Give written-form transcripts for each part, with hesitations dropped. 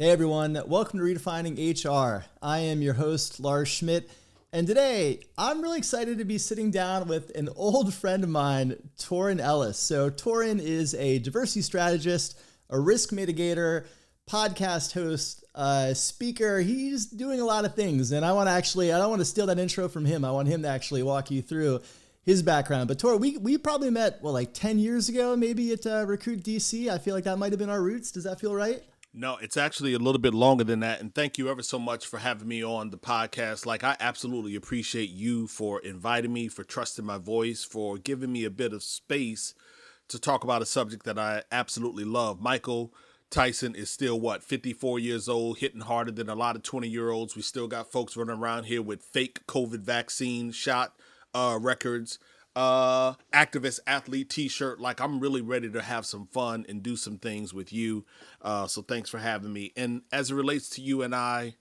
Hey everyone, welcome to Redefining HR. I am your host, Lars Schmidt, and today I'm really excited to be sitting down with an old friend of mine, Torin Ellis. So Torin is a diversity strategist, a risk mitigator, podcast host, speaker. He's doing a lot of things, and I don't want to steal that intro from him. I want him to actually walk you through his background. But Tor, we probably met, like 10 years ago, maybe at Recruit DC. I feel like that might have been our roots. Does that feel right? No, it's actually a little bit longer than that. And thank you ever so much for having me on the podcast. Like, I absolutely appreciate you for inviting me, for trusting my voice, for giving me a bit of space to talk about a subject that I absolutely love. Michael Tyson is still, 54 years old, hitting harder than a lot of 20-year-olds. We still got folks running around here with fake COVID vaccine shot records. Activist athlete t-shirt. Like, I'm really ready to have some fun and do some things with you. So thanks for having me. And as it relates to you and I,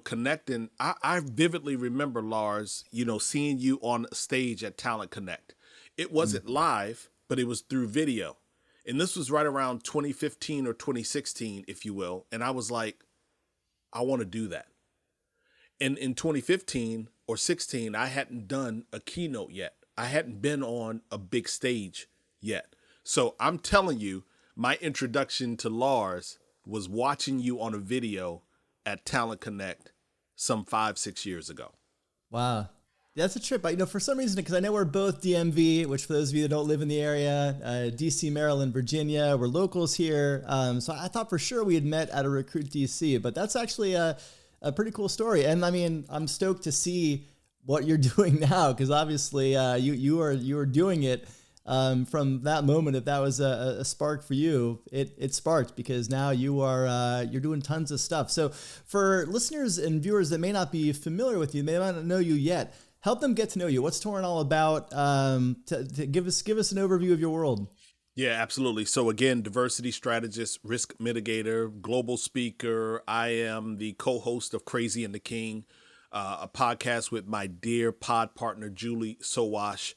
connecting, I vividly remember, Lars, seeing you on stage at Talent Connect. It wasn't live, but it was through video. And this was right around 2015 or 2016, if you will. And I was like, I want to do that. And in 2015 or 16, I hadn't done a keynote yet. I hadn't been on a big stage yet. So I'm telling you, my introduction to Lars was watching you on a video at Talent Connect some 5-6 years ago. Wow. That's a trip. For some reason, because I know we're both DMV, which for those of you that don't live in the area, DC, Maryland, Virginia, we're locals here. So I thought for sure we had met at a Recruit DC, but that's actually a pretty cool story. And I mean, I'm stoked to see what you're doing now, because obviously you are doing it from that moment. If that was a spark for you, it sparked, because now you're doing tons of stuff. So for listeners and viewers that may not be familiar with you, may not know you yet, help them get to know you. What's Torin all about? To give us an overview of your world. Yeah, absolutely. So again, diversity strategist, risk mitigator, global speaker. I am the co-host of Crazy and the King, a podcast with my dear pod partner, Julie Sowash.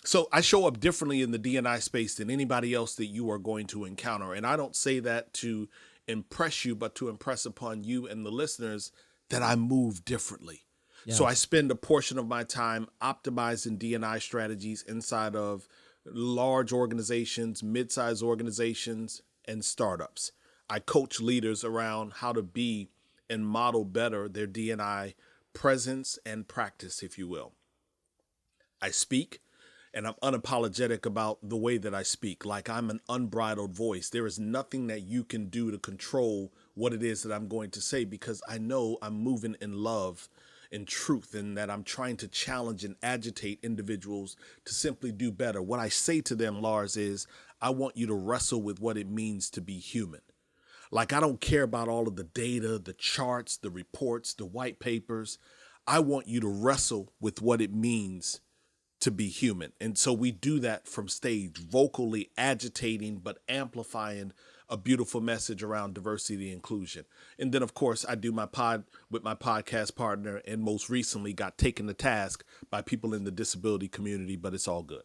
So I show up differently in the D&I space than anybody else that you are going to encounter. And I don't say that to impress you, but to impress upon you and the listeners that I move differently. Yeah. So I spend a portion of my time optimizing D&I strategies inside of large organizations, mid-sized organizations, and startups. I coach leaders around how to be and model better their D&I presence and practice, if you will. I speak, and I'm unapologetic about the way that I speak. Like, I'm an unbridled voice. There is nothing that you can do to control what it is that I'm going to say, because I know I'm moving in love and truth, and that I'm trying to challenge and agitate individuals to simply do better. What I say to them, Lars, is I want you to wrestle with what it means to be human. Like, I don't care about all of the data, the charts, the reports, the white papers. I want you to wrestle with what it means to be human. And so we do that from stage, vocally agitating, but amplifying a beautiful message around diversity and inclusion. And then, of course, I do my pod with my podcast partner, and most recently got taken to task by people in the disability community, but it's all good.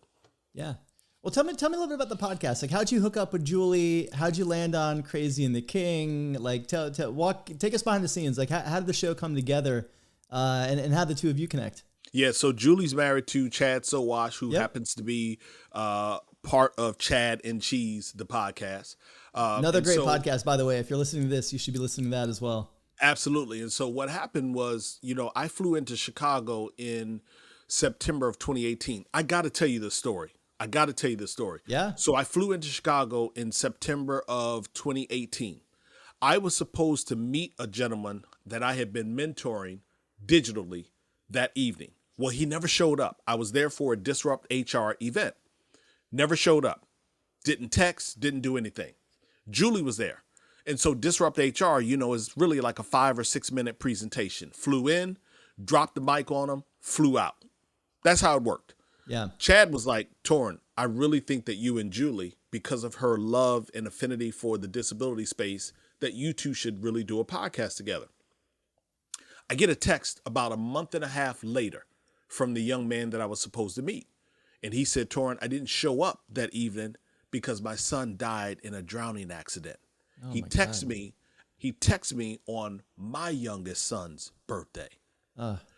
Yeah. Well, tell me a little bit about the podcast. Like, how'd you hook up with Julie? How'd you land on Crazy and the King? Like, take us behind the scenes. Like, how did the show come together, and how the two of you connect? Yeah, so Julie's married to Chad Sowash, who happens to be part of Chad and Cheese, the podcast. Another great podcast, by the way. If you're listening to this, you should be listening to that as well. Absolutely. And so what happened was, I flew into Chicago in September of 2018. I got to tell you the story. Yeah. So I flew into Chicago in September of 2018. I was supposed to meet a gentleman that I had been mentoring digitally that evening. Well, he never showed up. I was there for a Disrupt HR event. Never showed up. Didn't text, didn't do anything. Julie was there. And so Disrupt HR, is really like a 5 or 6 minute presentation. Flew in, dropped the mic on him, flew out. That's how it worked. Yeah. Chad was like, Torin, I really think that you and Julie, because of her love and affinity for the disability space, that you two should really do a podcast together. I get a text about a month and a half later from the young man that I was supposed to meet. And he said, Torin, I didn't show up that evening because my son died in a drowning accident. He texted me he texted me on my youngest son's birthday.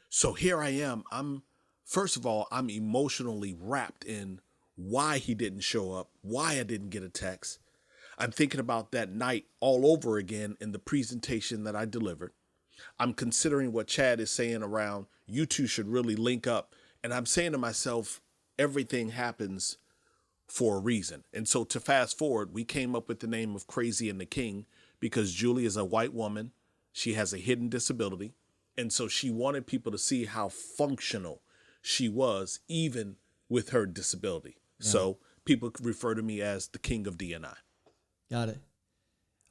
So here I am. First of all, I'm emotionally wrapped in why he didn't show up, why I didn't get a text. I'm thinking about that night all over again in the presentation that I delivered. I'm considering what Chad is saying around you two should really link up. And I'm saying to myself, everything happens for a reason. And so to fast forward, we came up with the name of Crazy and the King because Julie is a white woman. She has a hidden disability. And so she wanted people to see how functional she was, even with her disability. Yeah. So people refer to me as the King of D&I. Got it.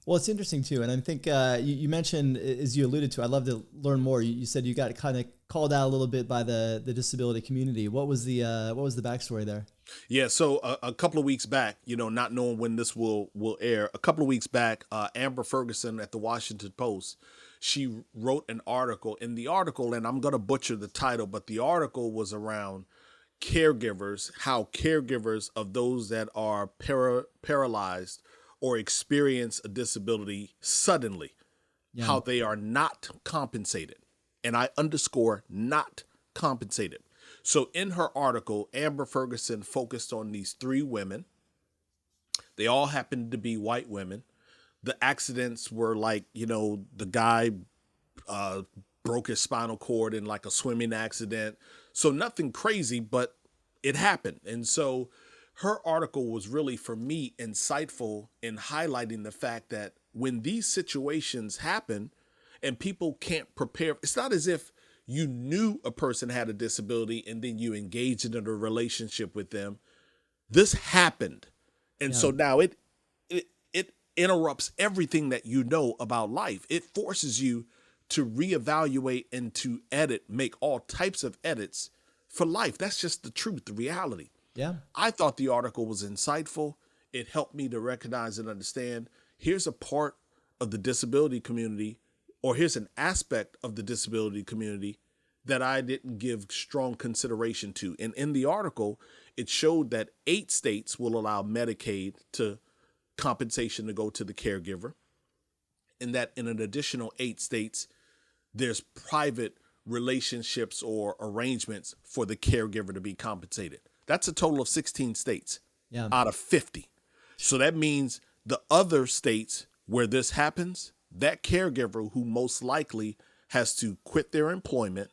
Well, it's interesting too. And I think you mentioned, as you alluded to, I'd love to learn more. You said you got kind of called out a little bit by the disability community. What was the backstory there? Yeah. So a couple of weeks back, not knowing when this will air, a couple of weeks back, Amber Ferguson at the Washington Post, she wrote an article. In the article, and I'm going to butcher the title, but the article was around caregivers, how caregivers of those that are paralyzed or experience a disability suddenly, how they are not compensated. And I underscore not compensated. So in her article, Amber Ferguson focused on these 3 women. They all happened to be white women. The accidents were like, the guy broke his spinal cord in like a swimming accident. So nothing crazy, but it happened. And so her article was really, for me, insightful in highlighting the fact that when these situations happen and people can't prepare, it's not as if you knew a person had a disability and then you engaged in a relationship with them. This happened. And so now it interrupts everything that you know about life. It forces you to reevaluate and to make all types of edits for life. That's just the truth, the reality. Yeah. I thought the article was insightful. It helped me to recognize and understand here's a part of the disability community, or here's an aspect of the disability community that I didn't give strong consideration to. And in the article, it showed that 8 states will allow Medicaid to compensation to go to the caregiver, and that in an additional 8 states, there's private relationships or arrangements for the caregiver to be compensated. That's a total of 16 states out of 50. So that means the other states where this happens, that caregiver who most likely has to quit their employment,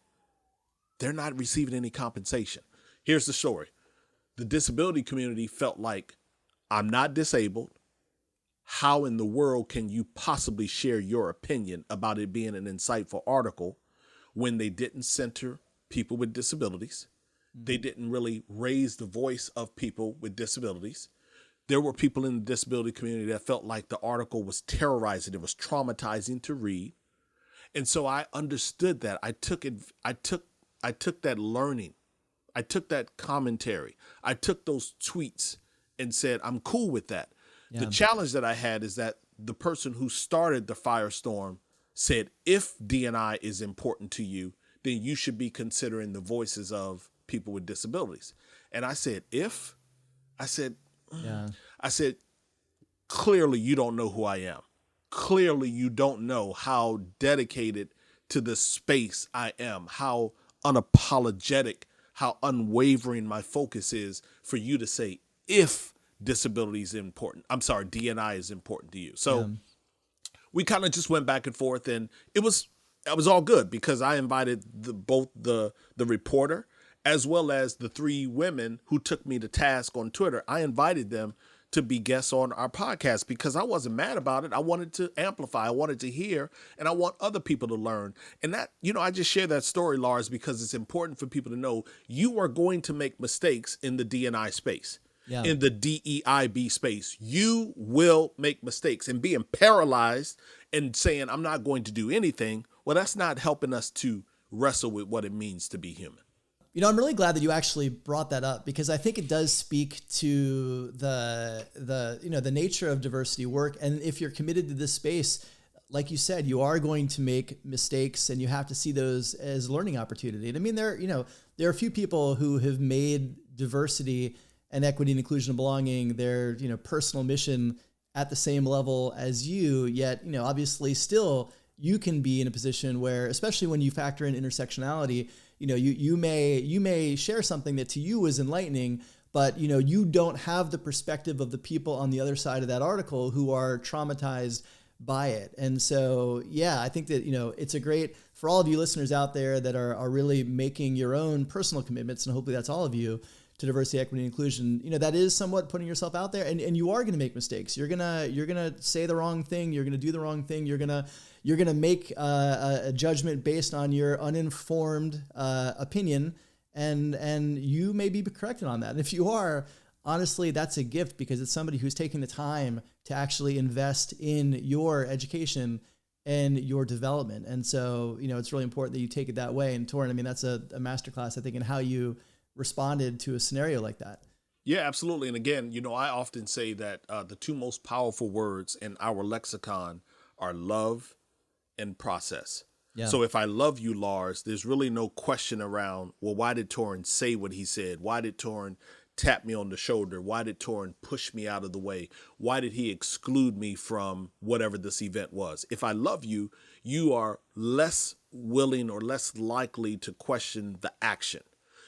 they're not receiving any compensation. Here's the story. The disability community felt like, I'm not disabled. How in the world can you possibly share your opinion about it being an insightful article when they didn't center people with disabilities? They didn't really raise the voice of people with disabilities. There were people in the disability community that felt like the article was terrorizing. It was traumatizing to read. And so I understood that. I took that learning. I took that commentary. I took those tweets and said, I'm cool with that. Yeah. The challenge that I had is that the person who started the firestorm said, if D&I is important to you, then you should be considering the voices of people with disabilities. And I said, clearly you don't know who I am. Clearly you don't know how dedicated to the space I am, how unapologetic, how unwavering my focus is for you to say, if disability is important, D&I is important to you. So we kind of just went back and forth, and it was all good because I invited both the reporter as well as the 3 women who took me to task on Twitter. I invited them to be guests on our podcast because I wasn't mad about it. I wanted to amplify. I wanted to hear, and I want other people to learn. And that, I just share that story, Lars, because it's important for people to know you are going to make mistakes in the D&I space, in the DEIB space. You will make mistakes, and being paralyzed and saying, I'm not going to do anything. Well, that's not helping us to wrestle with what it means to be human. I'm really glad that you actually brought that up because I think it does speak to the nature of diversity work. And if you're committed to this space, like you said, you are going to make mistakes and you have to see those as learning opportunity. And I mean, there are a few people who have made diversity and equity and inclusion and belonging their, personal mission at the same level as you, yet, obviously still you can be in a position where, especially when you factor in intersectionality, you may share something that to you was enlightening, but you don't have the perspective of the people on the other side of that article who are traumatized by it. And so, yeah, I think that, it's a great, for all of you listeners out there that are really making your own personal commitments, and hopefully that's all of you, to diversity, equity, and inclusion, that is somewhat putting yourself out there, and you are going to make mistakes. You're going to say the wrong thing. You're going to do the wrong thing. You're going to make a judgment based on your uninformed opinion, and you may be corrected on that. And if you are, honestly, that's a gift, because it's somebody who's taking the time to actually invest in your education and your development. And so, it's really important that you take it that way. And Torin, I mean, that's a masterclass, I think, in how you responded to a scenario like that. Yeah, absolutely. And again, I often say that the two most powerful words in our lexicon are love and process. Yeah. So if I love you, Lars, there's really no question around, well, why did Torin say what he said? Why did Torin tap me on the shoulder? Why did Torin push me out of the way? Why did he exclude me from whatever this event was? If I love you, you are less willing or less likely to question the action.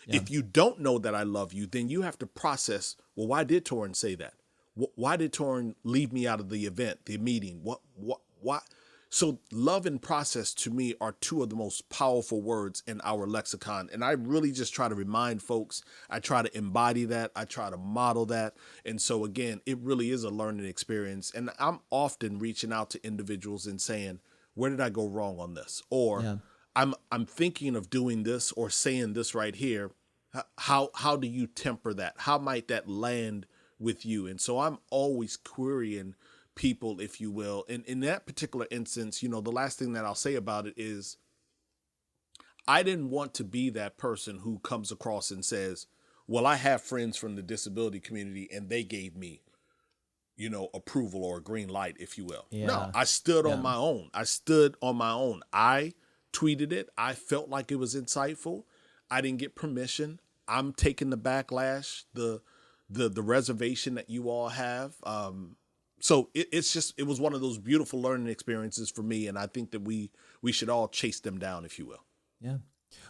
Yeah. If you don't know that I love you, then you have to process, well, why did Torin say that? Why did Torin leave me out of the event, the meeting? Why? So love and process to me are two of the most powerful words in our lexicon. And I really just try to remind folks, I try to embody that, I try to model that. And so again, it really is a learning experience. And I'm often reaching out to individuals and saying, where did I go wrong on this? Or yeah. I'm thinking of doing this or saying this right here. How do you temper that? How might that land with you? And so I'm always querying people, if you will. And in that particular instance, the last thing that I'll say about it is I didn't want to be that person who comes across and says, well, I have friends from the disability community and they gave me, approval or a green light, if you will. Yeah. No, I stood on my own. I tweeted it. I felt like it was insightful. I didn't get permission. I'm taking the backlash, the reservation that you all have. So it was one of those beautiful learning experiences for me. And I think that we should all chase them down, if you will. Yeah.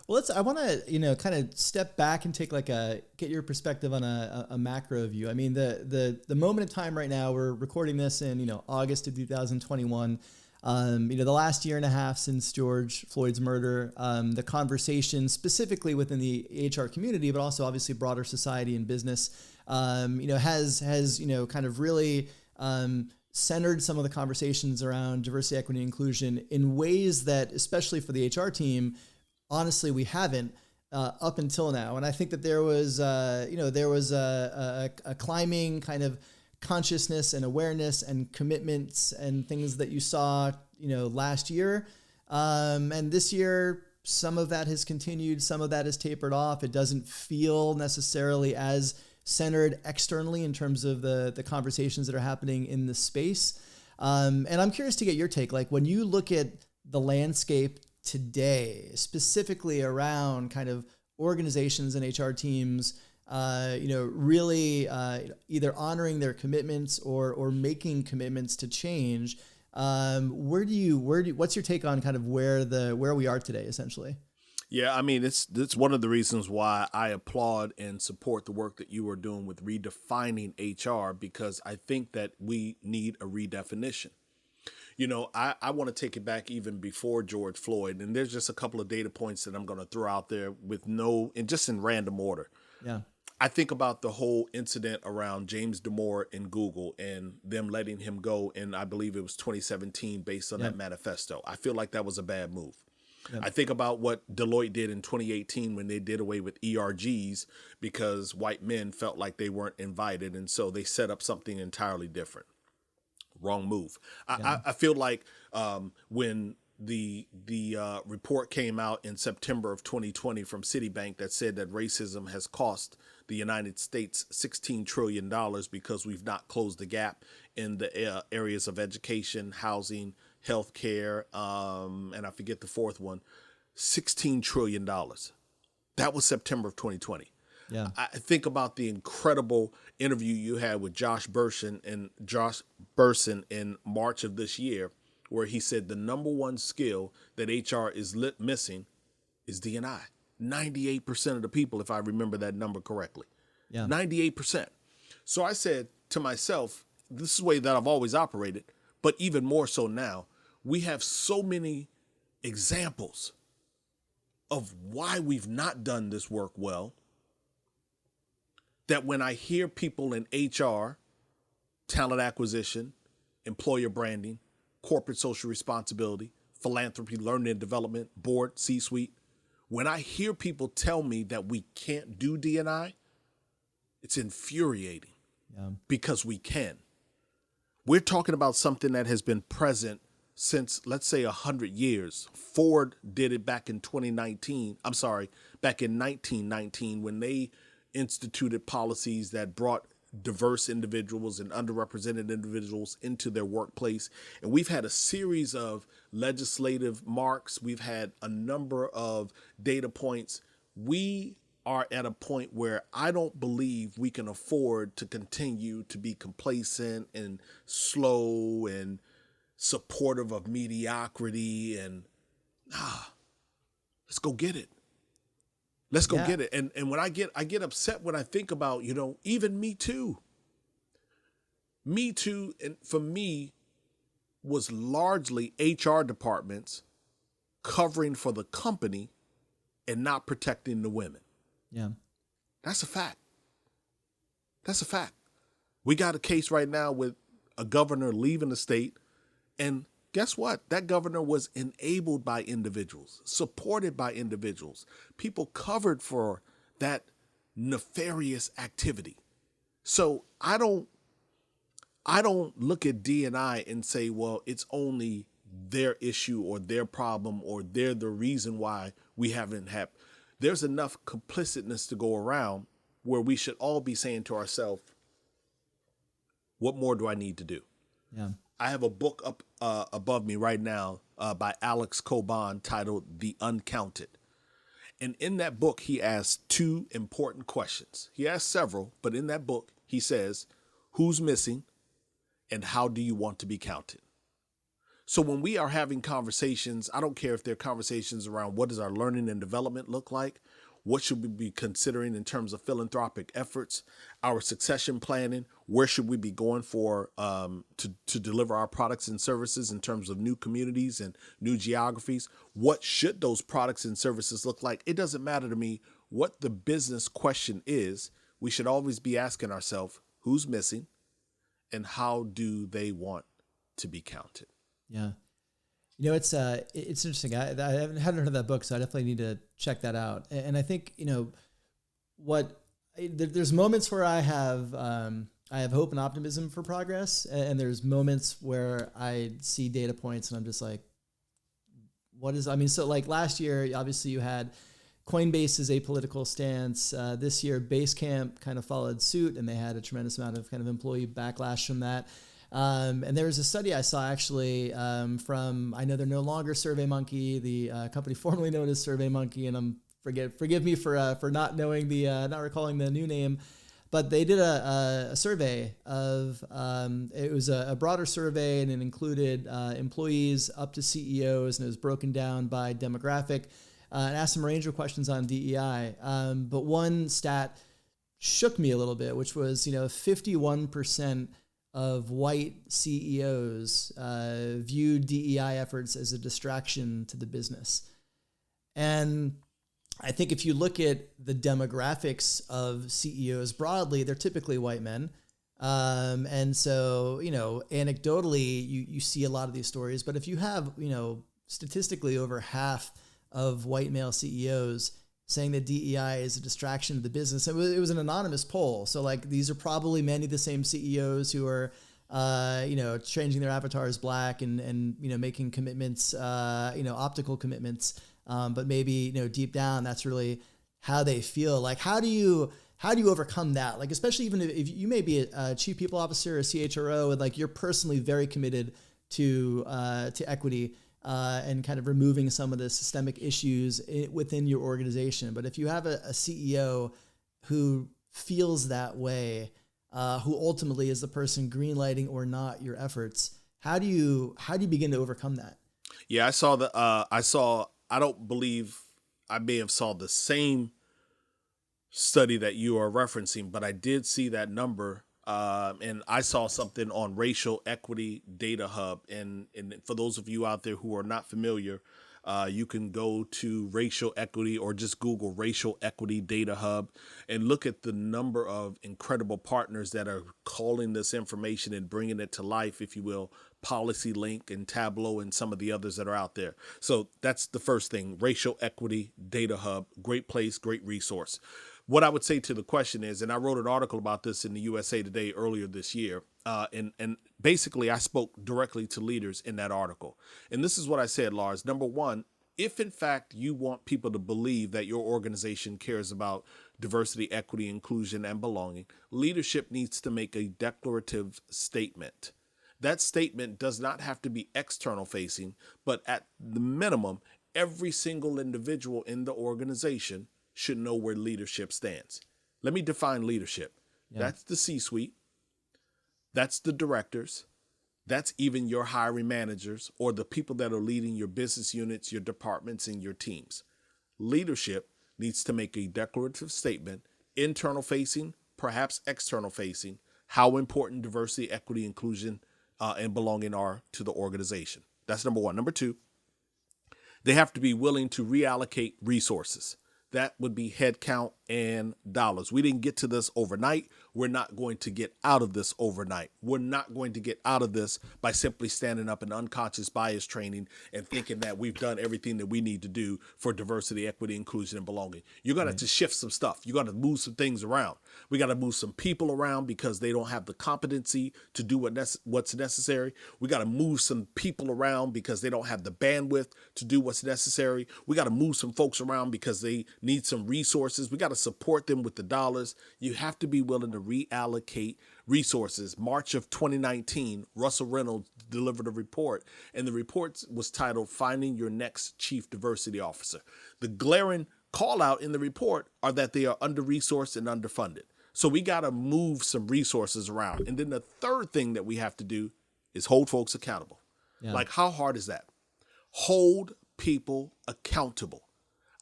Well, I want to, kind of step back and take get your perspective on a macro view. I mean, the moment in time right now, we're recording this in, August of 2021. The last year and a half since George Floyd's murder, the conversation specifically within the HR community, but also obviously broader society and business, has kind of really centered some of the conversations around diversity, equity, and inclusion in ways that, especially for the HR team, honestly, we haven't up until now. And I think that there was a climbing kind of consciousness and awareness and commitments and things that you saw, last year. And this year, some of that has continued, some of that has tapered off. It doesn't feel necessarily as centered externally in terms of the conversations that are happening in the space. And I'm curious to get your take. Like when you look at the landscape today, specifically around kind of organizations and HR teams, really either honoring their commitments or making commitments to change. What's your take on kind of where we are today, essentially? Yeah, I mean, it's one of the reasons why I applaud and support the work that you are doing with redefining HR, because I think that we need a redefinition. I want to take it back even before George Floyd, and there's just a couple of data points that I'm going to throw out there just in random order. Yeah. I think about the whole incident around James Damore and Google and them letting him go in, I believe it was 2017, based on that manifesto. I feel like that was a bad move. Yep. I think about what Deloitte did in 2018 when they did away with ERGs because white men felt like they weren't invited, and so they set up something entirely different. Wrong move. Yeah. I feel like when the report came out in September of 2020 from Citibank that said that racism has cost the United States $16 trillion because we've not closed the gap in the areas of education, housing, healthcare, and I forget the fourth one, $16 trillion. That was September of 2020. Yeah. I think about the incredible interview you had with Josh Bersin, and Josh Burson in March of this year, where he said the number one skill that HR is missing is D&I. 98% of the people, if I remember that number correctly. Yeah. 98%. So I said to myself, this is the way that I've always operated, but even more so now, we have so many examples of why we've not done this work well, that when I hear people in HR, talent acquisition, employer branding, corporate social responsibility, philanthropy, learning and development, board, C-suite, when I hear people tell me that we can't do D&I, it's infuriating because we can. We're talking about something that has been present since, let's say, 100 years. Ford did it back in 1919 when they instituted policies that brought diverse individuals and underrepresented individuals into their workplace. And we've had a series of legislative marks. We've had a number of data points. We are at a point where I don't believe we can afford to continue to be complacent and slow and supportive of mediocrity and let's go get it. Let's go get it. And when I get upset when I think about, even Me Too. Me Too, and for me, was largely HR departments covering for the company and not protecting the women. Yeah. That's a fact. That's a fact. We got a case right now with a governor leaving the state, and guess what? That governor was enabled by individuals, supported by individuals, people covered for that nefarious activity. So I don't look at D&I and say, well, it's only their issue or their problem or they're the reason why we haven't had. There's enough complicitness to go around where we should all be saying to ourselves, what more do I need to do? Yeah. I have a book up above me right now by Alex Coban titled The Uncounted. And in that book, he asks two important questions. He asks several, but in that book, he says, who's missing and how do you want to be counted? So when we are having conversations, I don't care if they're conversations around what does our learning and development look like? What should we be considering in terms of philanthropic efforts, our succession planning? Where should we be going for to deliver our products and services in terms of new communities and new geographies? What should those products and services look like? It doesn't matter to me what the business question is. We should always be asking ourselves, who's missing and how do they want to be counted? Yeah. It's interesting. I hadn't heard of that book, so I definitely need to check that out. And I think, there's moments where I have hope and optimism for progress. And there's moments where I see data points and I'm just like, so like last year, obviously you had Coinbase's apolitical stance. This year, Basecamp kind of followed suit and they had a tremendous amount of kind of employee backlash from that. And there was a study I saw actually from, I know they're no longer SurveyMonkey, the company formerly known as SurveyMonkey, and forgive me for not knowing not recalling the new name, but they did a survey of, it was a broader survey and it included employees up to CEOs and it was broken down by demographic and asked them a range of questions on DEI. But one stat shook me a little bit, which was, 51% of white CEOs viewed DEI efforts as a distraction to the business. And I think if you look at the demographics of CEOs broadly, they're typically white men. And so, anecdotally, you see a lot of these stories. But if you have, statistically over half of white male CEOs saying that DEI is a distraction to the business. It was an anonymous poll. So like, these are probably many of the same CEOs who are, changing their avatars black and making commitments, optical commitments. But maybe, deep down, that's really how they feel. Like, how do you overcome that? Like, especially even if you may be a chief people officer or a CHRO and like, you're personally very committed to equity, and kind of removing some of the systemic issues within your organization. But if you have a CEO who feels that way, who ultimately is the person greenlighting or not your efforts. How do you begin to overcome that? Yeah, I don't believe I may have saw the same study that you are referencing, but I did see that number. And I saw something on Racial Equity Data Hub. And for those of you out there who are not familiar, you can go to Racial Equity or just Google Racial Equity Data Hub and look at the number of incredible partners that are calling this information and bringing it to life, if you will. Policy Link and Tableau and some of the others that are out there. So that's the first thing. Racial Equity Data Hub, great place, great resource. What I would say to the question is, and I wrote an article about this in the USA Today earlier this year, and basically I spoke directly to leaders in that article. And this is what I said, Lars. Number one, if in fact you want people to believe that your organization cares about diversity, equity, inclusion, and belonging, leadership needs to make a declarative statement. That statement does not have to be external facing, but at the minimum, every single individual in the organization should know where leadership stands. Let me define leadership. Yeah. That's the C-suite. That's the directors. That's even your hiring managers or the people that are leading your business units, your departments, and your teams. Leadership needs to make a declarative statement, internal facing, perhaps external facing, how important diversity, equity, inclusion, and belonging are to the organization. That's number one. Number two, they have to be willing to reallocate resources. That would be headcount and dollars. We didn't get to this overnight. We're not going to get out of this overnight. We're not going to get out of this by simply standing up in unconscious bias training and thinking that we've done everything that we need to do for diversity, equity, inclusion, and belonging. You're going to have to shift some stuff. You're going to move some things around. We got to move some people around because they don't have the competency to do what's necessary. We got to move some people around because they don't have the bandwidth to do what's necessary. We got to move some folks around because they need some resources. We got to support them with the dollars. You have to be willing to reallocate resources. March of 2019, Russell Reynolds delivered a report, and the report was titled Finding Your Next Chief Diversity Officer. The glaring call out in the report are that they are under-resourced and underfunded. So we got to move some resources around. And then the third thing that we have to do is hold folks accountable. Yeah. Like, how hard is that? Hold people accountable.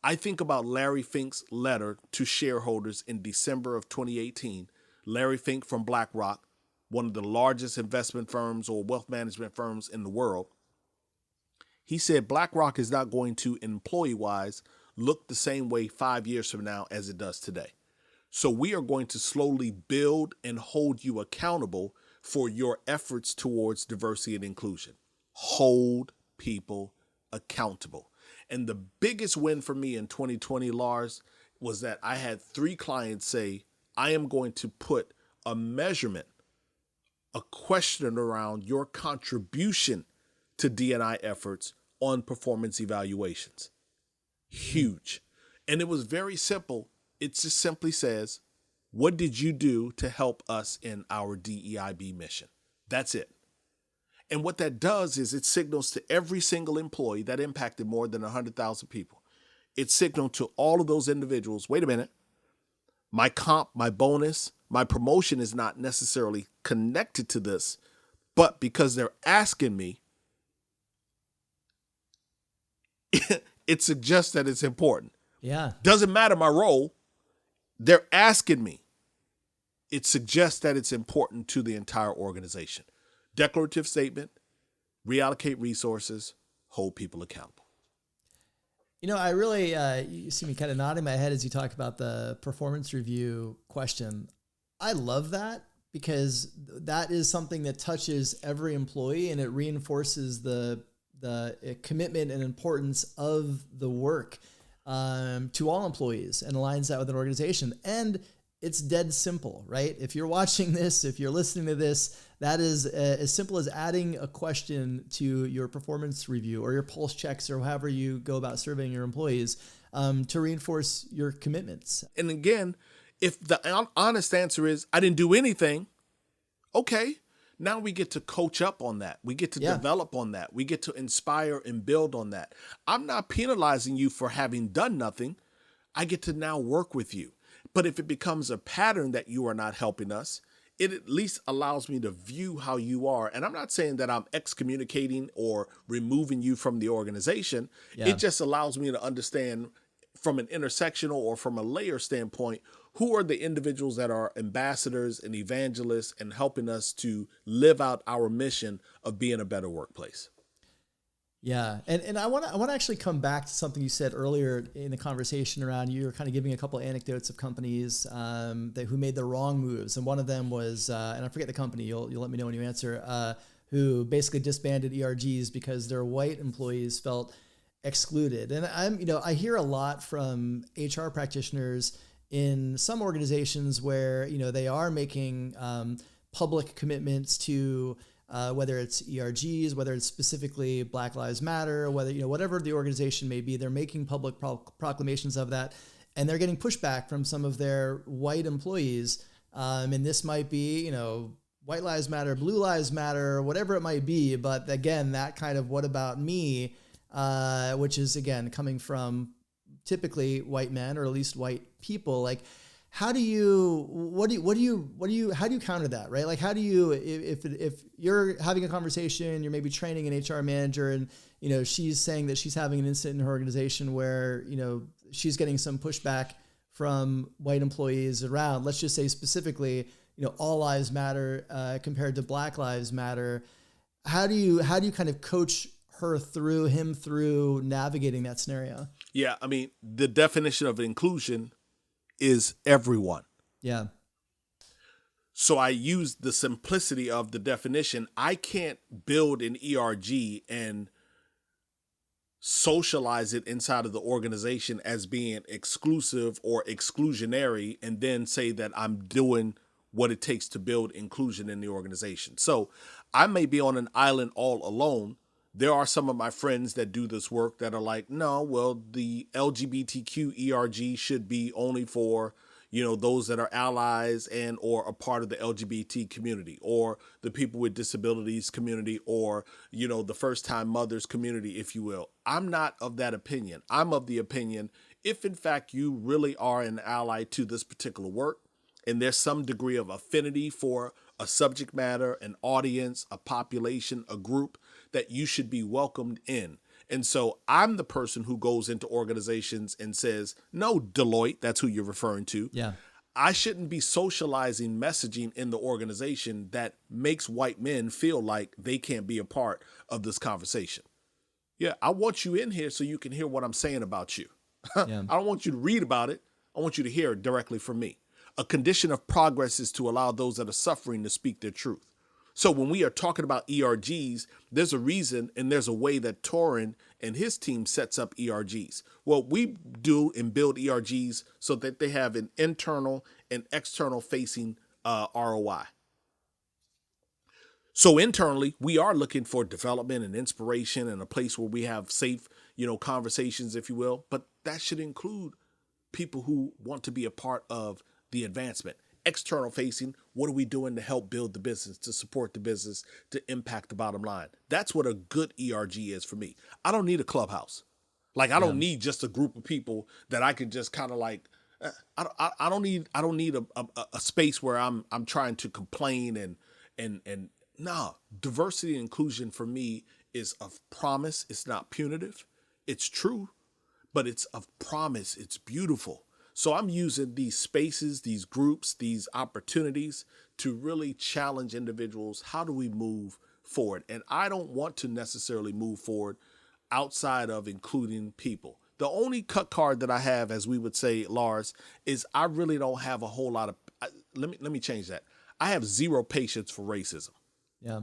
I think about Larry Fink's letter to shareholders in December of 2018. Larry Fink from BlackRock, one of the largest investment firms or wealth management firms in the world. He said BlackRock is not going to, employee-wise, look the same way 5 years from now as it does today. So we are going to slowly build and hold you accountable for your efforts towards diversity and inclusion. Hold people accountable. And the biggest win for me in 2020, Lars, was that I had 3 clients say, I am going to put a measurement, a question around your contribution to D&I efforts on performance evaluations. Huge. And it was very simple. It just simply says, what did you do to help us in our DEIB mission? That's it. And what that does is it signals to every single employee that impacted more than 100,000 people. It signaled to all of those individuals, wait a minute, my comp, my bonus, my promotion is not necessarily connected to this, but because they're asking me, it suggests that it's important. Yeah. Doesn't matter my role. They're asking me. It suggests that it's important to the entire organization. Declarative statement, reallocate resources, hold people accountable. You know, I really, you see me kind of nodding my head as you talk about the performance review question. I love that because that is something that touches every employee and it reinforces the commitment and importance of the work to all employees and aligns that with an organization. And it's dead simple, right? If you're watching this, if you're listening to this, that is as simple as adding a question to your performance review or your pulse checks or however you go about surveying your employees to reinforce your commitments. And again, if the honest answer is, I didn't do anything, okay, now we get to coach up on that. We get to develop on that. We get to inspire and build on that. I'm not penalizing you for having done nothing. I get to now work with you. But if it becomes a pattern that you are not helping us, it at least allows me to view how you are. And I'm not saying that I'm excommunicating or removing you from the organization. Yeah. It just allows me to understand from an intersectional or from a layer standpoint, who are the individuals that are ambassadors and evangelists and helping us to live out our mission of being a better workplace. Yeah. And I want to actually come back to something you said earlier in the conversation around, you were kind of giving a couple of anecdotes of companies who made the wrong moves. And one of them was, and I forget the company, you'll let me know when you answer, who basically disbanded ERGs because their white employees felt excluded. And I hear a lot from HR practitioners in some organizations where, they are making public commitments to whether it's ERGs, whether it's specifically Black Lives Matter, whether, whatever the organization may be, they're making public proclamations of that. And they're getting pushback from some of their white employees. And this might be, White Lives Matter, Blue Lives Matter, whatever it might be. But again, that kind of what about me, which is, again, coming from typically white men or at least white people. Like, how do you counter that, right? Like, how do you, if you're having a conversation, you're maybe training an HR manager and, she's saying that she's having an incident in her organization where, she's getting some pushback from white employees around, let's just say specifically, all lives matter compared to Black Lives Matter. How do you kind of coach him through navigating that scenario? Yeah. I mean, the definition of inclusion is everyone. Yeah. So I use the simplicity of the definition. I can't build an ERG and socialize it inside of the organization as being exclusive or exclusionary and then say that I'm doing what it takes to build inclusion in the organization. So I may be on an island all alone. There are some of my friends that do this work that are like, no, well, the LGBTQ ERG should be only for, those that are allies and or a part of the LGBT community or the people with disabilities community or, the first-time mothers community, if you will. I'm not of that opinion. I'm of the opinion, if in fact you really are an ally to this particular work and there's some degree of affinity for a subject matter, an audience, a population, a group, that you should be welcomed in. And so I'm the person who goes into organizations and says, no, Deloitte, that's who you're referring to. Yeah. I shouldn't be socializing messaging in the organization that makes white men feel like they can't be a part of this conversation. Yeah, I want you in here so you can hear what I'm saying about you. Yeah. I don't want you to read about it. I want you to hear it directly from me. A condition of progress is to allow those that are suffering to speak their truth. So when we are talking about ERGs, there's a reason and there's a way that Torin and his team sets up ERGs. Well, we do and build ERGs so that they have an internal and external facing ROI. So internally, we are looking for development and inspiration and a place where we have safe, conversations, if you will. But that should include people who want to be a part of the advancement. External facing, what are we doing to help build the business, to support the business, to impact the bottom line? That's what a good ERG is for me. I don't need a clubhouse. Like, I don't need just a group of people that I can just kind of like, I don't need a space where I'm trying to complain and no, diversity and inclusion for me is of promise. It's not punitive. It's true, but it's of promise. It's beautiful. So I'm using these spaces, these groups, these opportunities to really challenge individuals. How do we move forward? And I don't want to necessarily move forward outside of including people. The only cut card that I have, as we would say, Lars, is I really don't have a whole lot of, let me change that. I have zero patience for racism. Yeah.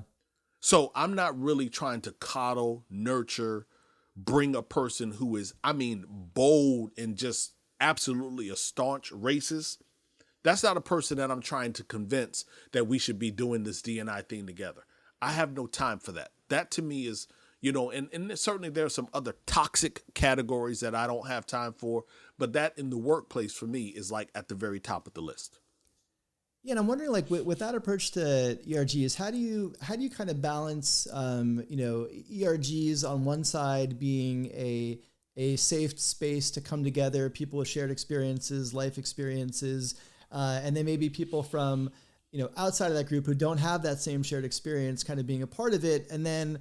So I'm not really trying to coddle, nurture, bring a person who is, bold and just absolutely a staunch racist. That's not a person that I'm trying to convince that we should be doing this D&I thing together. I have no time for that. That to me is, and certainly there are some other toxic categories that I don't have time for, but that in the workplace for me is like at the very top of the list. Yeah, and I'm wondering, like, with that approach to ERGs, how do you kind of balance, ERGs on one side being a safe space to come together, people with shared experiences, life experiences, and then maybe people from outside of that group who don't have that same shared experience kind of being a part of it. And then,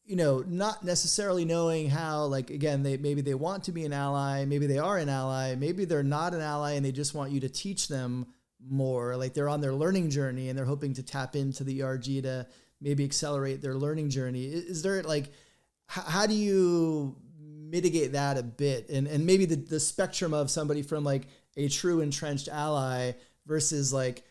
not necessarily knowing how, like, again, maybe they want to be an ally, maybe they are an ally, maybe they're not an ally and they just want you to teach them more. Like they're on their learning journey and they're hoping to tap into the ERG to maybe accelerate their learning journey. Is there like, how do you mitigate that a bit? And maybe the spectrum of somebody from like a true entrenched ally versus like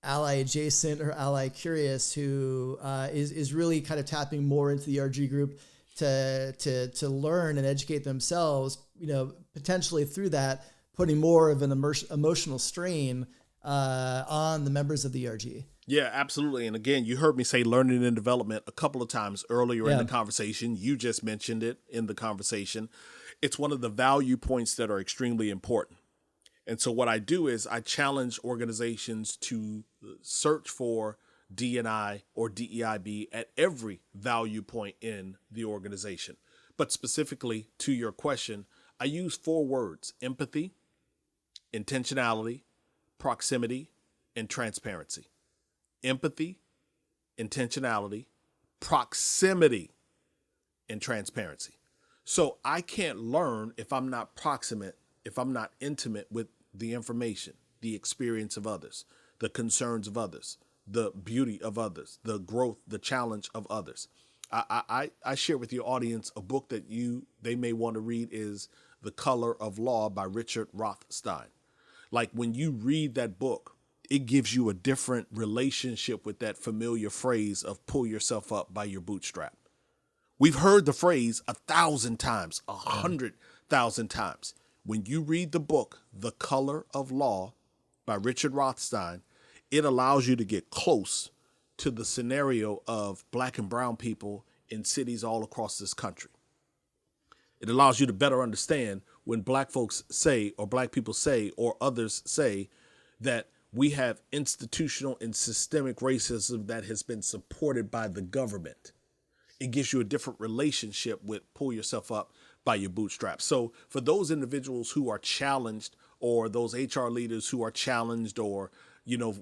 ally adjacent or ally curious who is really kind of tapping more into the ERG group to learn and educate themselves, potentially through that, putting more of an emotional strain on the members of the ERG. Yeah, absolutely. And again, you heard me say learning and development a couple of times earlier in the conversation. You just mentioned it in the conversation. It's one of the value points that are extremely important. And so what I do is I challenge organizations to search for D&I or DEIB at every value point in the organization. But specifically to your question, I use 4 words: empathy, intentionality, proximity, and transparency. Empathy, intentionality, proximity, and transparency. So I can't learn if I'm not proximate, if I'm not intimate with the information, the experience of others, the concerns of others, the beauty of others, the growth, the challenge of others. I share with your audience a book that they may want to read is The Color of Law by Richard Rothstein. Like when you read that book, it gives you a different relationship with that familiar phrase of pull yourself up by your bootstrap. We've heard the phrase 1,000 times, 100,000 times. When you read the book, The Color of Law by Richard Rothstein, it allows you to get close to the scenario of Black and brown people in cities all across this country. It allows you to better understand when Black folks say, or Black people say, or others say that we have institutional and systemic racism that has been supported by the government. It gives you a different relationship with pull yourself up by your bootstraps. So for those individuals who are challenged, or those HR leaders who are challenged, or,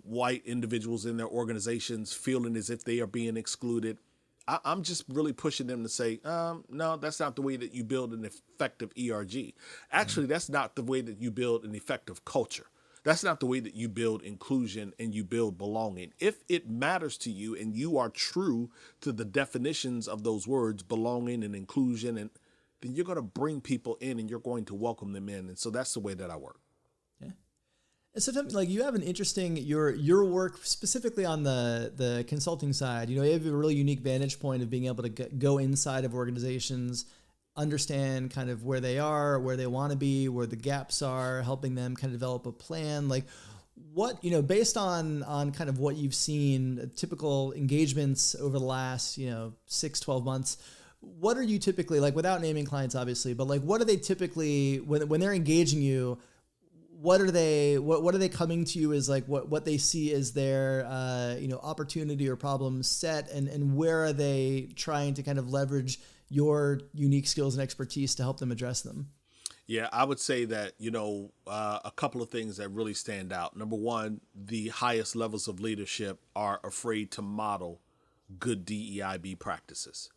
white individuals in their organizations feeling as if they are being excluded, I'm just really pushing them to say, no, that's not the way that you build an effective ERG. Actually, that's not the way that you build an effective culture. That's not the way that you build inclusion and you build belonging. If it matters to you and you are true to the definitions of those words, belonging and inclusion, and then you're going to bring people in and you're going to welcome them in. And so that's the way that I work. Yeah. And so like you have an interesting, your work specifically on the consulting side, you have a really unique vantage point of being able to go inside of organizations, understand kind of where they are, where they want to be, where the gaps are, helping them kind of develop a plan. Like what, based on kind of what you've seen, typical engagements over the last, 6-12 months, what are you typically, like, without naming clients, obviously, but like, what are they typically, when they're engaging you, what are they coming to you as, like, what they see as their, opportunity or problem set, and where are they trying to kind of leverage your unique skills and expertise to help them address them? Yeah, I would say that, a couple of things that really stand out. Number one, the highest levels of leadership are afraid to model good DEIB practices.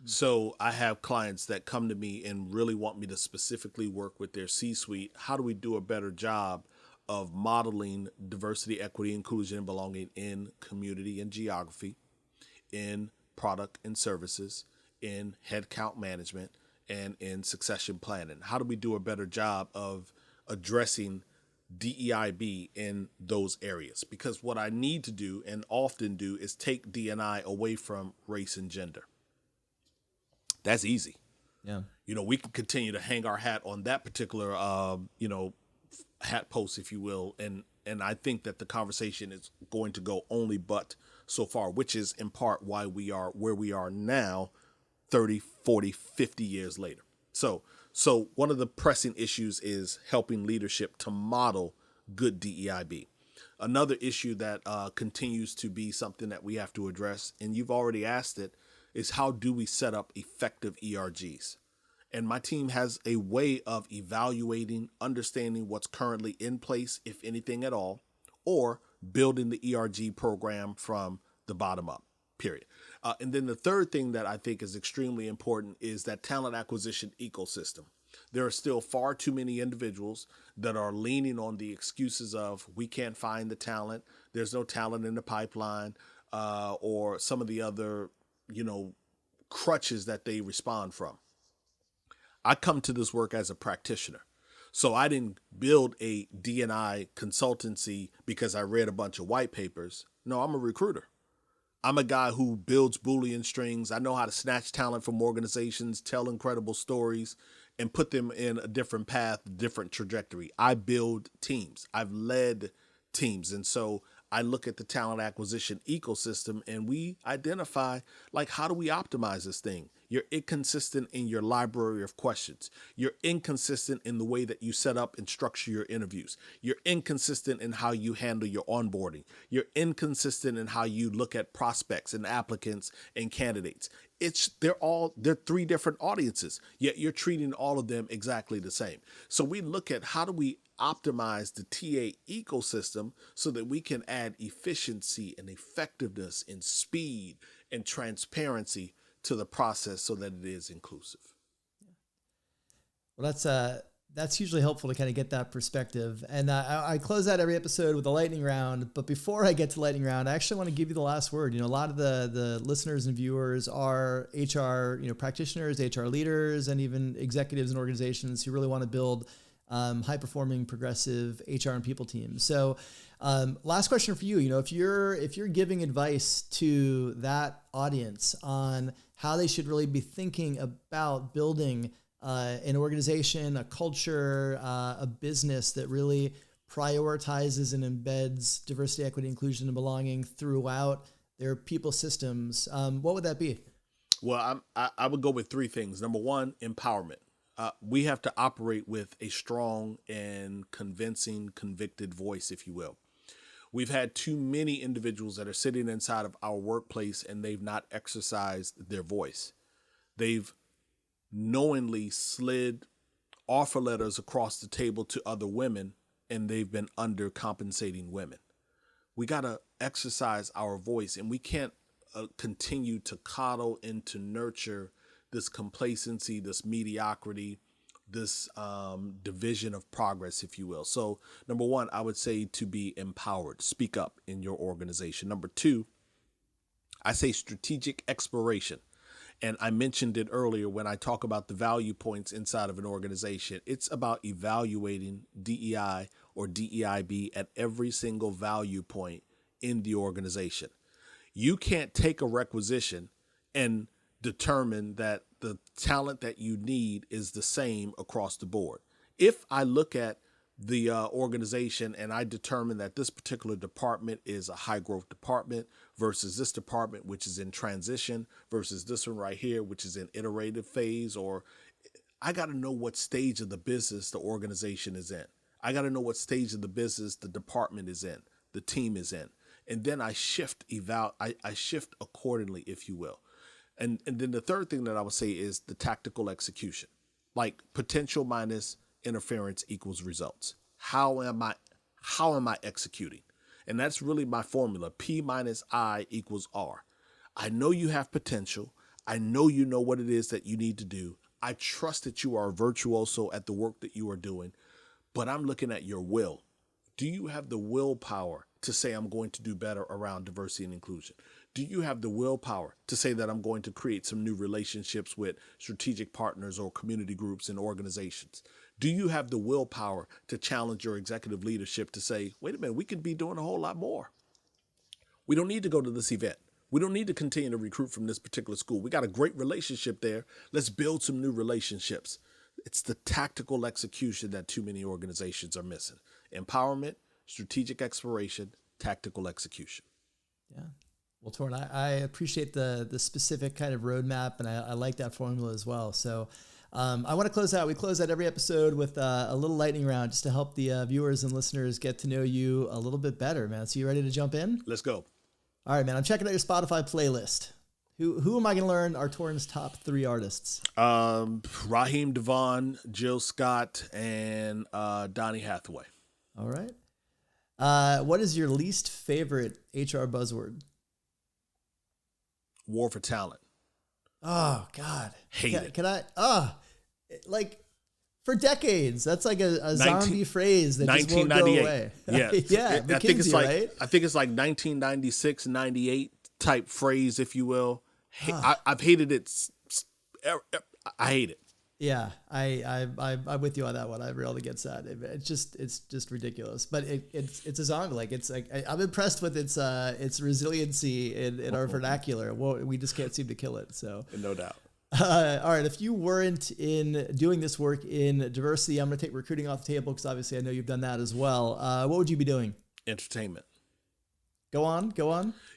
So I have clients that come to me and really want me to specifically work with their C-suite. How do we do a better job of modeling diversity, equity, inclusion, and belonging in community and geography, in product and services, in headcount management, and in succession planning? How do we do a better job of addressing DEIB in those areas? Because what I need to do and often do is take D&I away from race and gender. That's easy. Yeah. We can continue to hang our hat on that particular, hat post, if you will. And I think that the conversation is going to go only but so far, which is in part why we are where we are now, 30, 40, 50 years later. So one of the pressing issues is helping leadership to model good DEIB. Another issue that continues to be something that we have to address, and you've already asked it, is how do we set up effective ERGs? And my team has a way of evaluating, understanding what's currently in place, if anything at all, or building the ERG program from the bottom up, period. And then the third thing that I think is extremely important is that talent acquisition ecosystem. There are still far too many individuals that are leaning on the excuses of we can't find the talent, there's no talent in the pipeline, or some of the other, crutches that they respond from. I come to this work as a practitioner. So I didn't build a D&I consultancy because I read a bunch of white papers. No, I'm a recruiter. I'm a guy who builds Boolean strings. I know how to snatch talent from organizations, tell incredible stories, and put them in a different path, different trajectory. I build teams. I've led teams. And so I look at the talent acquisition ecosystem and we identify, how do we optimize this thing? You're inconsistent in your library of questions. You're inconsistent in the way that you set up and structure your interviews. You're inconsistent in how you handle your onboarding. You're inconsistent in how you look at prospects and applicants and candidates. They're three different audiences, yet you're treating all of them exactly the same. So we look at how do we optimize the TA ecosystem so that we can add efficiency and effectiveness and speed and transparency to the process so that it is inclusive. Well, that's usually helpful to kind of get that perspective. And I close out every episode with a lightning round. But before I get to lightning round, I actually want to give you the last word. A lot of the listeners and viewers are HR, practitioners, HR leaders, and even executives and organizations who really want to build high-performing, progressive HR and people teams. So, last question for you. If you're giving advice to that audience on how they should really be thinking about building an organization, a culture, a business that really prioritizes and embeds diversity, equity, inclusion, and belonging throughout their people systems, what would that be? Well, I would go with three things. Number one, empowerment. We have to operate with a strong and convincing, convicted voice, if you will. We've had too many individuals that are sitting inside of our workplace and they've not exercised their voice. They've knowingly slid offer letters across the table to other women and they've been undercompensating women. We got to exercise our voice, and we can't continue to coddle and to nurture this complacency, this mediocrity, this division of progress, if you will. So number one, I would say to be empowered, speak up in your organization. Number two, I say strategic exploration. And I mentioned it earlier when I talk about the value points inside of an organization. It's about evaluating DEI or DEIB at every single value point in the organization. You can't take a requisition and determine that the talent that you need is the same across the board. If I look at the organization and I determine that this particular department is a high growth department versus this department, which is in transition, versus this one right here, which is in iterative phase, or I got to know what stage of the business the organization is in. I got to know what stage of the business the department is in, the team is in. And then I shift I shift accordingly, if you will. And then the third thing that I would say is the tactical execution, like potential minus interference equals results. How am I executing? And that's really my formula. P minus I equals R. I know you have potential. I know you know what it is that you need to do. I trust that you are a virtuoso at the work that you are doing, but I'm looking at your will. Do you have the willpower to say I'm going to do better around diversity and inclusion? Do you have the willpower to say that I'm going to create some new relationships with strategic partners or community groups and organizations? Do you have the willpower to challenge your executive leadership to say, wait a minute, we could be doing a whole lot more. We don't need to go to this event. We don't need to continue to recruit from this particular school. We got a great relationship there. Let's build some new relationships. It's the tactical execution that too many organizations are missing. Empowerment, strategic exploration, tactical execution. Yeah. Well, Torin, I appreciate the specific kind of roadmap, and I like that formula as well. So I want to close out. We close out every episode with a little lightning round just to help the viewers and listeners get to know you a little bit better, man. So you ready to jump in? Let's go. All right, man. I'm checking out your Spotify playlist. Who am I going to learn are Torin's top 3 artists? Raheem Devon, Jill Scott, and Donny Hathaway. All right. What is your least favorite HR buzzword? War for talent. Oh God. Hate it. Can I, like for decades, that's like a zombie phrase that just won't go away. Yeah. Yeah. I think it's like, right? I think it's like 1996, 98 type phrase, if you will. I've hated it. I hate it. Yeah, I'm with you on that one. I rarely get sad. It's just ridiculous. But it's a zombie. Like I'm impressed with its resiliency in our vernacular. Well, we just can't seem to kill it. So no doubt. All right. If you weren't in doing this work in diversity, I'm going to take recruiting off the table because obviously I know you've done that as well. What would you be doing? Entertainment. Go on.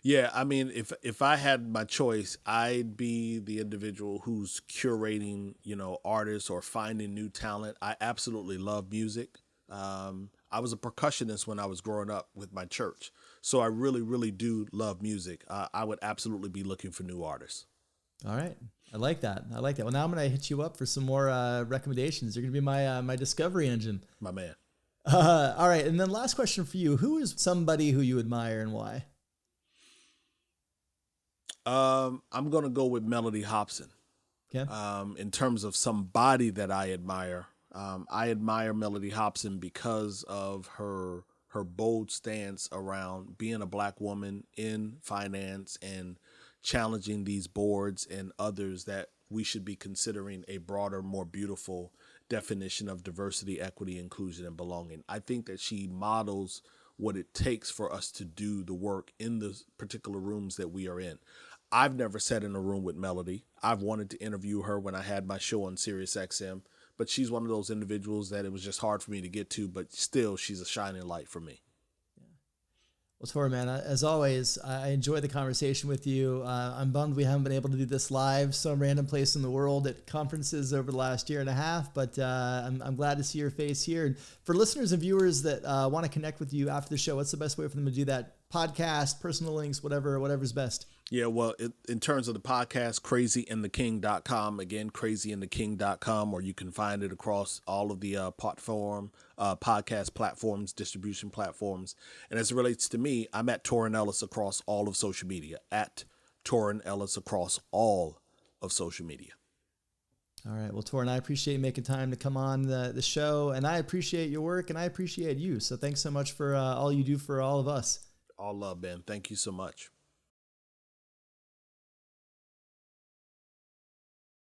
Yeah, I mean, if I had my choice, I'd be the individual who's curating, artists or finding new talent. I absolutely love music. I was a percussionist when I was growing up with my church, so I really, really do love music. I would absolutely be looking for new artists. All right. I like that. Well, now I'm going to hit you up for some more recommendations. You're going to be my discovery engine. My man. All right. And then last question for you. Who is somebody who you admire and why? I'm going to go with Melody Hobson. Okay. In terms of somebody that I admire Melody Hobson because of her bold stance around being a Black woman in finance and challenging these boards and others that we should be considering a broader, more beautiful definition of diversity, equity, inclusion, and belonging. I think that she models what it takes for us to do the work in the particular rooms that we are in. I've never sat in a room with Melody. I've wanted to interview her when I had my show on Sirius XM, but she's one of those individuals that it was just hard for me to get to, but still she's a shining light for me. Well, Torin, man, as always, I enjoy the conversation with you. I'm bummed we haven't been able to do this live some random place in the world at conferences over the last year and a half, but I'm glad to see your face here. And for listeners and viewers that want to connect with you after the show, what's the best way for them to do that? Podcast, personal links, whatever's best. Yeah, well, in terms of the podcast, crazyandtheking.com. Again, crazyandtheking.com, or you can find it across all of the podcast platforms, distribution platforms. And as it relates to me, I'm at Torin Ellis across all of social media, at Torin Ellis across all of social media. All right. Well, Torin, I appreciate you making time to come on the show, and I appreciate your work, and I appreciate you. So thanks so much for all you do for all of us. All love, Ben. Thank you so much.